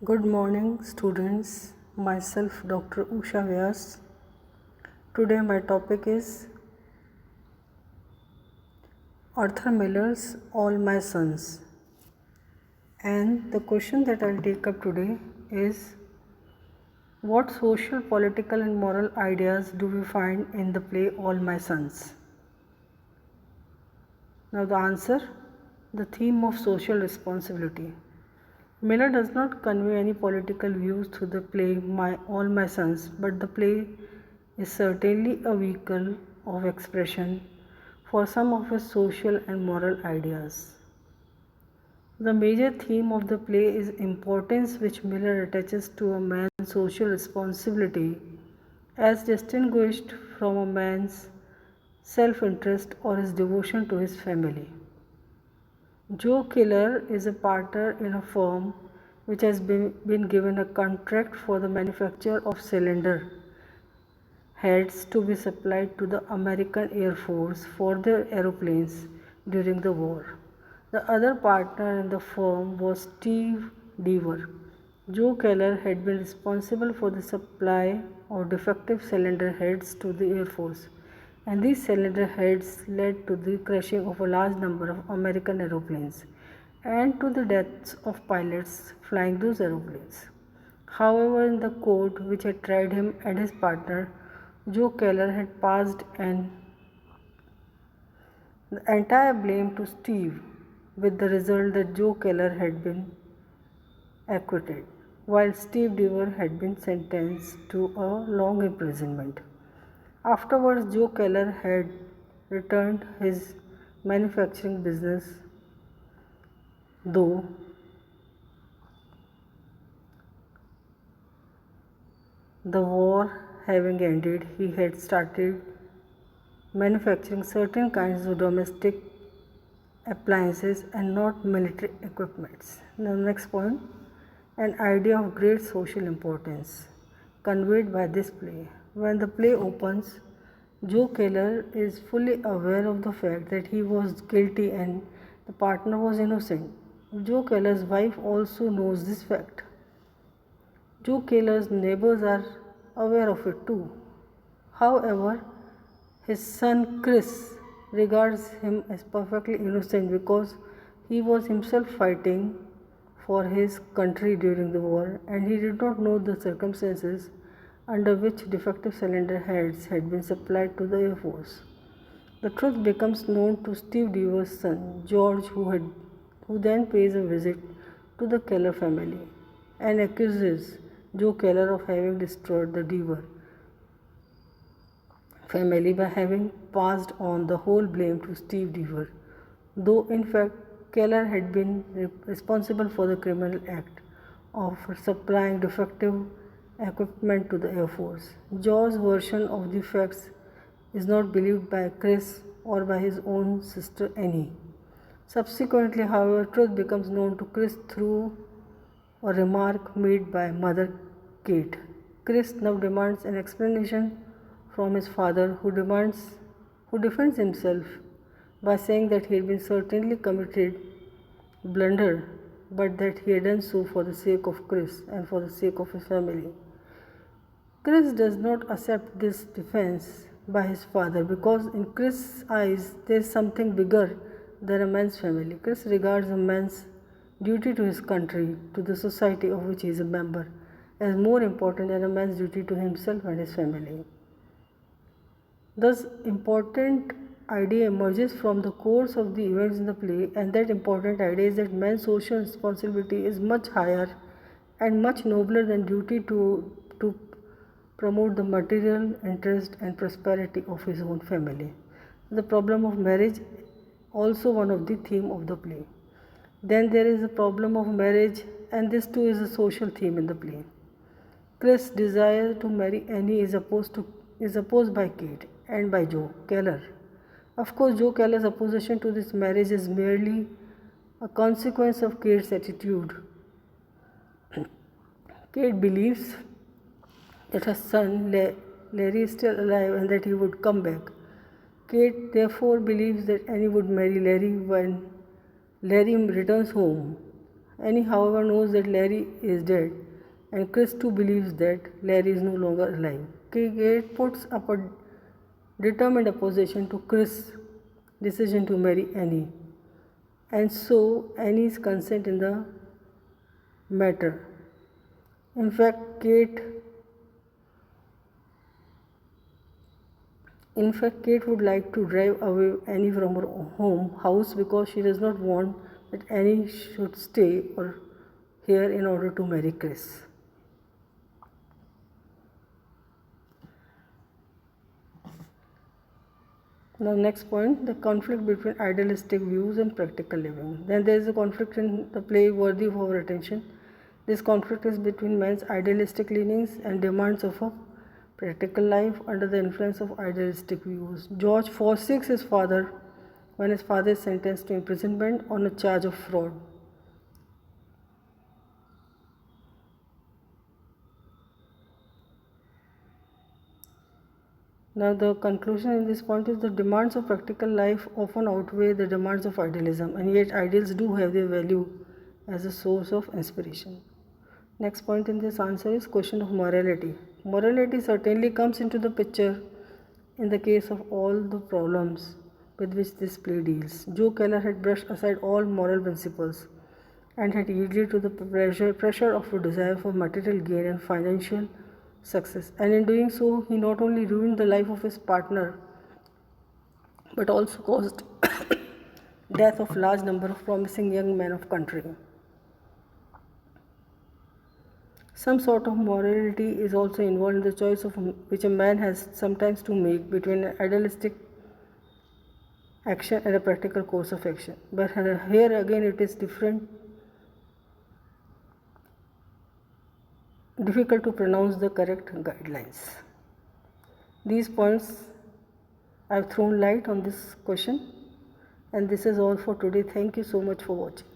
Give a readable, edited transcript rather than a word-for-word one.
Good morning, students. Myself, Dr. Usha Vyas. Today, my topic is Arthur Miller's All My Sons. And the question that I'll take up today is what social, political, and moral ideas do we find in the play All My Sons? Now, the answer, the theme of social responsibility. Miller does not convey any political views through the play All My Sons, but the play is certainly a vehicle of expression for some of his social and moral ideas. The major theme of the play is importance which Miller attaches to a man's social responsibility as distinguished from a man's self-interest or his devotion to his family. Joe Keller is a partner in a firm which has been given a contract for the manufacture of cylinder heads to be supplied to the American Air Force for their aeroplanes during the war. The other partner in the firm was Steve Deaver. Joe Keller had been responsible for the supply of defective cylinder heads to the Air Force, and these cylinder heads led to the crashing of a large number of American aeroplanes and to the deaths of pilots flying those aeroplanes. However, in the court which had tried him and his partner, Joe Keller had passed the entire blame to Steve, with the result that Joe Keller had been acquitted, while Steve Deaver had been sentenced to a long imprisonment. Afterwards, Joe Keller had returned his manufacturing business, though the war having ended, he had started manufacturing certain kinds of domestic appliances and not military equipments. Now, next point, an idea of great social importance conveyed by this play. When the play opens, Joe Keller is fully aware of the fact that he was guilty and the partner was innocent. Joe Keller's wife also knows this fact. Joe Keller's neighbors are aware of it too. However, his son Chris regards him as perfectly innocent because he was himself fighting for his country during the war and he did not know the circumstances under which defective cylinder heads had been supplied to the Air Force. The truth becomes known to Steve Deaver's son, George, who then pays a visit to the Keller family and accuses Joe Keller of having destroyed the Deaver family by having passed on the whole blame to Steve Deaver, though in fact Keller had been responsible for the criminal act of supplying defective equipment to the Air Force. Joe's version of the facts is not believed by Chris or by his own sister Annie. Subsequently, however, truth becomes known to Chris through a remark made by Mother Kate. Chris now demands an explanation from his father, who defends himself by saying that he had been certainly committed blunder, but that he had done so for the sake of Chris and for the sake of his family. Chris does not accept this defense by his father because in Chris' eyes there is something bigger than a man's family. Chris regards a man's duty to his country, to the society of which he is a member, as more important than a man's duty to himself and his family. Thus, important idea emerges from the course of the events in the play, and that important idea is that man's social responsibility is much higher and much nobler than duty to promote the material interest and prosperity of his own family. The problem of marriage also one of the theme of the play. Then there is the problem of marriage, and this too is a social theme in the play. Chris' desire to marry Annie is opposed by Kate and by Joe Keller. Of course, Joe Keller's opposition to this marriage is merely a consequence of Kate's attitude. Kate believes that her son Larry is still alive and that he would come back. Kate therefore believes that Annie would marry Larry when Larry returns home. Annie, however, knows that Larry is dead, and Chris too believes that Larry is no longer alive. Kate puts up a determined opposition to Chris' decision to marry Annie, and so Annie's consent in the matter. In fact, Kate would like to drive away Annie from her house because she does not want that Annie should stay here in order to marry Chris. Now, next point, the conflict between idealistic views and practical living. Then there is a conflict in the play worthy of our attention. This conflict is between man's idealistic leanings and demands of a practical life under the influence of idealistic views. George forsakes his father when his father is sentenced to imprisonment on a charge of fraud. Now, the conclusion in this point is the demands of practical life often outweigh the demands of idealism, and yet ideals do have their value as a source of inspiration. Next point in this answer is question of morality. Morality certainly comes into the picture in the case of all the problems with which this play deals. Joe Keller had brushed aside all moral principles and had yielded to the pressure of a desire for material gain and financial success, and in doing so he not only ruined the life of his partner but also caused death of large number of promising young men of country. Some sort of morality is also involved in the choice of which a man has sometimes to make between an idealistic action and a practical course of action, but here again it is difficult to pronounce the correct guidelines. These points I have thrown light on this question, and this is all for today. Thank you so much for watching.